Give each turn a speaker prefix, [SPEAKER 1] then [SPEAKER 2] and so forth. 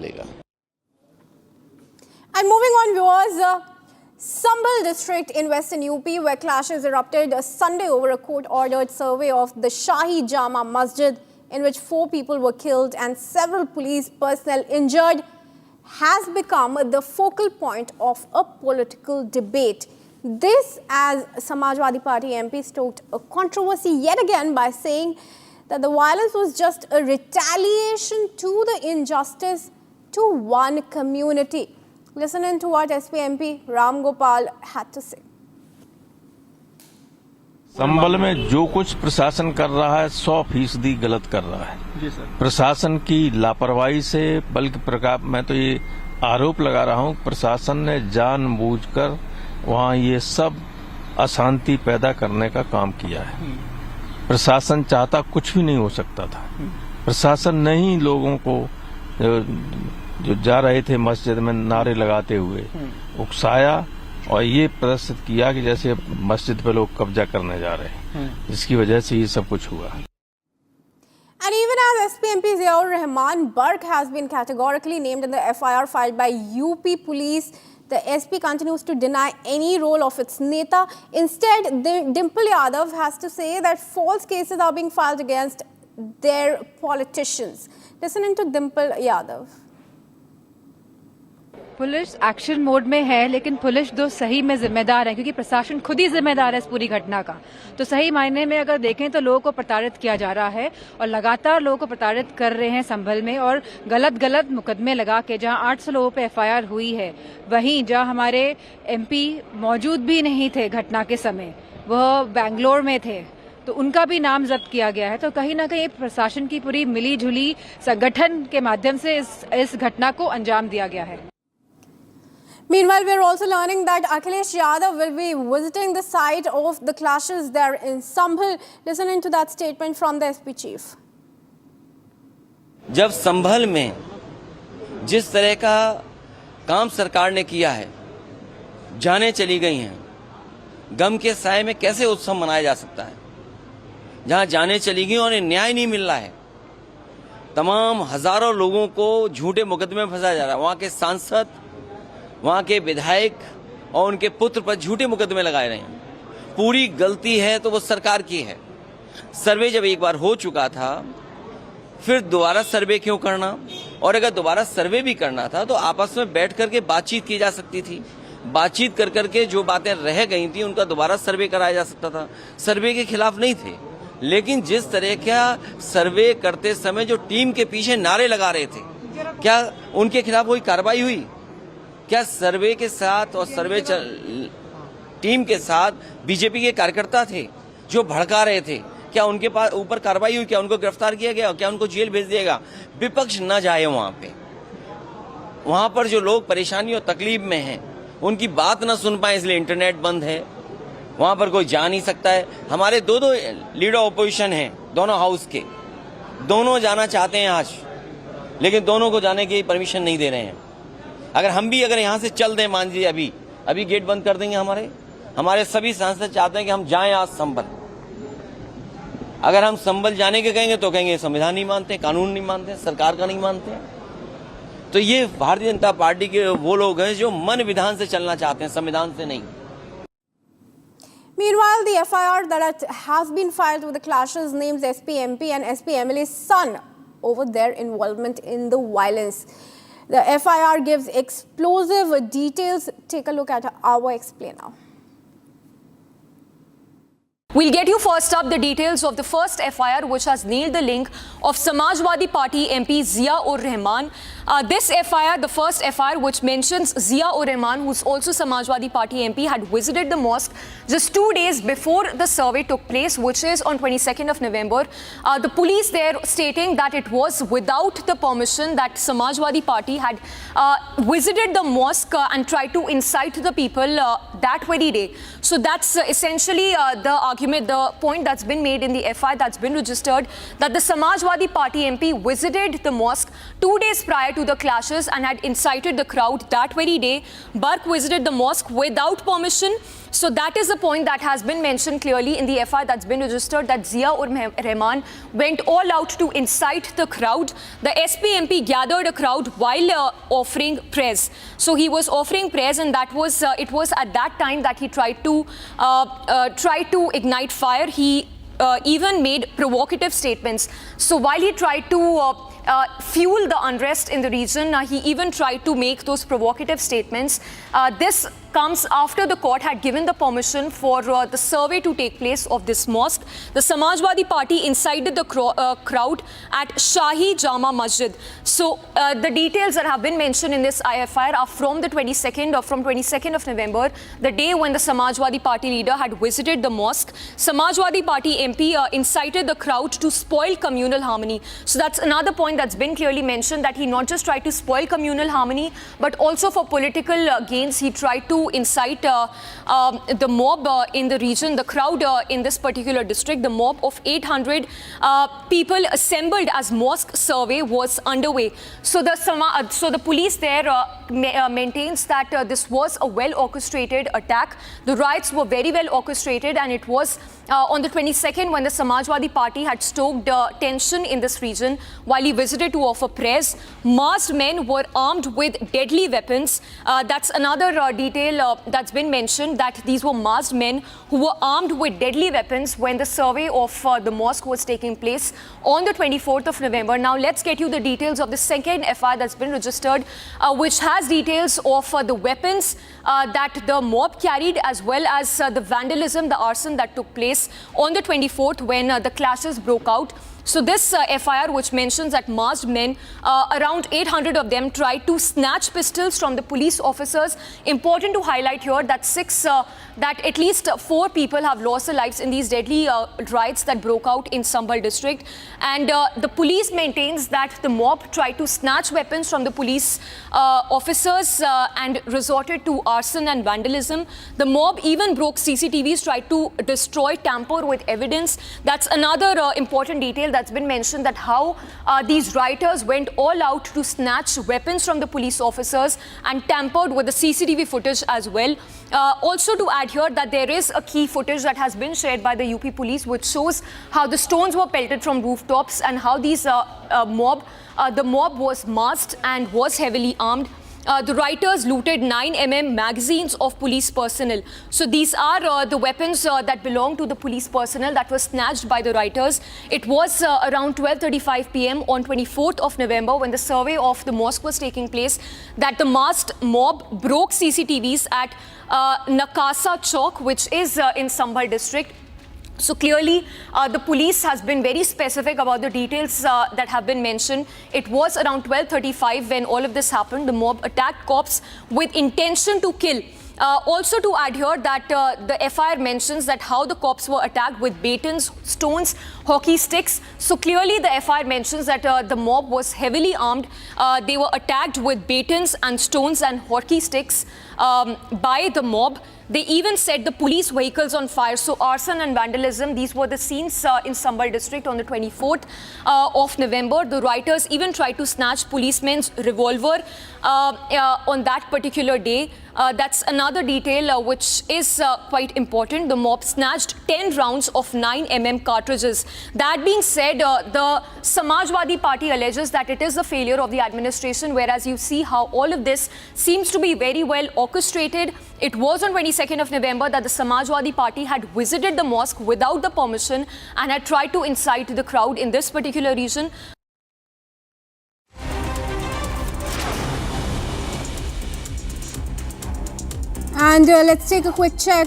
[SPEAKER 1] चलेगा।
[SPEAKER 2] And moving on, viewers, Sambhal district in western UP, where clashes erupted Sunday over a court-ordered survey of the Shahi Jama Masjid, in which 4 people were killed and several police personnel injured, has become the focal point of a political debate. This as Samajwadi Party MP stoked a controversy yet again by saying that the violence was just a retaliation to the injustice to one community. Listen in to what SP MP Ram Gopal had to say.
[SPEAKER 3] संभल में जो कुछ प्रशासन कर रहा है 100% गलत कर रहा है जी सर। प्रशासन की लापरवाही से, बल्कि मैं तो ये आरोप लगा रहा हूं, प्रशासन ने जानबूझकर वहां ये सब अशांति पैदा करने का काम किया है। प्रशासन चाहता कुछ भी नहीं हो सकता था। प्रशासन ने ही लोगों को जो जा रहे थे मस्जिद में नारे लगाते हुए उकसाया और ये प्रदर्शित किया कि जैसे मस्जिद पे लोग कब्जा करने जा रहे हैं, जिसकी वजह से ये सब कुछ हुआ।
[SPEAKER 2] And even as SP MP Rahman Burke has been categorically named in the FIR filed by UP police, the SP continues to deny any role of its neta. Instead, Dimple Yadav has to say that false cases are being filed against their politicians. Listening to Dimple Yadav.
[SPEAKER 4] Police action mode में है, लेकिन police जो सही में जिम्मेदार है, क्योंकि प्रशासन खुद ही जिम्मेदार है इस पूरी घटना का। तो सही मायने में अगर देखें तो लोगों को प्रताड़ित किया जा रहा है और लगातार लोगों को प्रताड़ित कर रहे हैं संभल में, और गलत मुकदमे लगा के जहां 800 लोगों पे FIR हुई है, वहीं जहां हमारे MP मौजूद भी नहीं थे घटना के समय, वह बेंगलोर में थे, तो उनका भी नाम जब्त किया गया है। तो कहीं ना कहीं प्रशासन की पूरी मिली जुली संगठन के माध्यम से इस घटना को अंजाम दिया गया है।
[SPEAKER 2] Meanwhile, we are also learning that Akhilesh Yadav will be visiting the site of the clashes there in Sambhal. Listening to that statement from the SP chief.
[SPEAKER 5] जब संभल में जिस तरह का काम सरकार ने किया है, जानें चली गई हैं, गम के साए में कैसे उत्सव मनाया जा सकता है? जहां जानें चली गई और न्याय नहीं मिल रहा है, तमाम हजारों लोगों को झूठे मुकदमे में फंसाया जा रहा है। वहां के सांसद, वहां के विधायक और उनके पुत्र पर झूठे मुकदमे लगाए रहे हैं। पूरी गलती है तो वो सरकार की है। सर्वे जब एक बार हो चुका था, फिर दोबारा सर्वे क्यों करना? और अगर दोबारा सर्वे भी करना था तो आपस में बैठ करके बातचीत की जा सकती थी। बातचीत कर करके जो बातें रह गई थी उनका दोबारा सर्वे कराया जा सकता था। सर्वे के खिलाफ नहीं थे, लेकिन जिस तरह का सर्वे करते समय जो टीम के पीछे नारे लगा रहे थे, क्या उनके खिलाफ कोई कार्रवाई हुई? क्या सर्वे के साथ और सर्वे टीम के साथ बीजेपी के कार्यकर्ता थे जो भड़का रहे थे? क्या उनके पास ऊपर कार्रवाई हुई? क्या उनको गिरफ्तार किया गया? क्या उनको जेल भेज दिएगा? विपक्ष न जाए वहां पे। वहां पर जो लोग परेशानी और तकलीफ में हैं, उनकी बात न सुन पाए, इसलिए इंटरनेट बंद है। वहां पर कोई जा नहीं सकता है। हमारे दो लीडर ऑपोजिशन हैं, दोनों हाउस के, दोनों जाना चाहते हैं आज, लेकिन दोनों को जाने की परमिशन नहीं दे रहे हैं। अगर यहाँ से चल दें, मान लीजिए अभी गेट बंद कर देंगे, हमारे सभी सांसद चाहते हैं कि हम जाएं आज संभल। अगर हम संभल जाने के कहेंगे तो कहेंगे संविधान नहीं मानते, कानून नहीं मानते, सरकार का नहीं मानते। तो ये भारतीय जनता पार्टी के वो लोग हैं जो मन विधान से चलना चाहते हैं, संविधान से नहीं।
[SPEAKER 2] Meanwhile, the FIR that has been filed with the clashes names SP MP and SP MLA's son over their involvement in the violence. The FIR gives explosive details. Take a look at our explainer.
[SPEAKER 6] We'll get you first up the details of the first FIR, which has nailed the link of Samajwadi Party MP Zia-ur-Rahman. This FIR, the first FIR, which mentions Zia-ur-Rahman, who's also Samajwadi Party MP, had visited the mosque just 2 days before the survey took place, which is on 22nd of November. The police there stating that it was without the permission that Samajwadi Party had visited the mosque and tried to incite the people that very day. So that's essentially the argument, the point that's been made in the FIR that's been registered, that the Samajwadi Party MP visited the mosque 2 days prior to the clashes and had incited the crowd that very day. Burke visited the mosque without permission. So that is the point that has been mentioned clearly in the FIR that's been registered, that Zia-ur-Rahman went all out to incite the crowd. The SP MP gathered a crowd while offering prayers. So he was offering prayers, and that was it was at that time that he tried to ignite fire. He even made provocative statements. So while he tried to fuel the unrest in the region, he even tried to make those provocative statements. This comes after the court had given the permission for the survey to take place of this mosque. The Samajwadi Party incited the crowd at Shahi Jama Masjid. So the details that have been mentioned in this IFIR are from the 22nd of November, the day when the Samajwadi Party leader had visited the mosque. Samajwadi Party MP incited the crowd to spoil communal harmony. So that's another point that's been clearly mentioned, that he not just tried to spoil communal harmony, but also for political gains, he tried to incite the mob in the region, the crowd in this particular district. The mob of 800 people assembled as mosque survey was underway. So the police there maintains that this was a well orchestrated attack. The riots were very well orchestrated, and it was on the 22nd when the Samajwadi Party had stoked tension in this region while he visited to offer prayers. Masked men were armed with deadly weapons. That's another detail that's been mentioned, that these were masked men who were armed with deadly weapons when the survey of the mosque was taking place on the 24th of November. Now let's get you the details of the second FIR that's been registered, which has details of the weapons that the mob carried, as well as the vandalism, the arson that took place on the 24th when the clashes broke out. So this FIR, which mentions that masked men, around 800 of them, tried to snatch pistols from the police officers. Important to highlight here that at least 4 people have lost their lives in these deadly riots that broke out in Sambhal district. And the police maintains that the mob tried to snatch weapons from the police officers and resorted to arson and vandalism. The mob even broke CCTVs, tried to destroy, tamper with evidence. That's another important detail that's been mentioned, that how these rioters went all out to snatch weapons from the police officers and tampered with the CCTV footage as well. Also to add here that there is a key footage that has been shared by the UP police, which shows how the stones were pelted from rooftops and how these the mob was masked and was heavily armed. The rioters looted 9mm magazines of police personnel. So these are the weapons that belong to the police personnel that were snatched by the rioters. It was around 12:35 p.m. on 24th of November when the survey of the mosque was taking place that the masked mob broke CCTVs at Nakasa Chowk, which is in Sambhal district. So clearly, the police has been very specific about the details that have been mentioned. It was around 12:35 when all of this happened. The mob attacked cops with intention to kill. Also to add here that the FIR mentions that how the cops were attacked with batons, stones, hockey sticks. So clearly the FIR mentions that the mob was heavily armed. They were attacked with batons and stones and hockey sticks by the mob. They even set the police vehicles on fire. So arson and vandalism, these were the scenes in Sambhal district on the 24th of November. The rioters even tried to snatch policemen's revolver on that particular day. That's another detail which is quite important. The mob snatched 10 rounds of 9mm cartridges. That being said, the Samajwadi Party alleges that it is the failure of the administration, whereas you see how all of this seems to be very well orchestrated. It was on 22nd of November that the Samajwadi Party had visited the mosque without the permission and had tried to incite the crowd in this particular region.
[SPEAKER 2] And let's take a quick check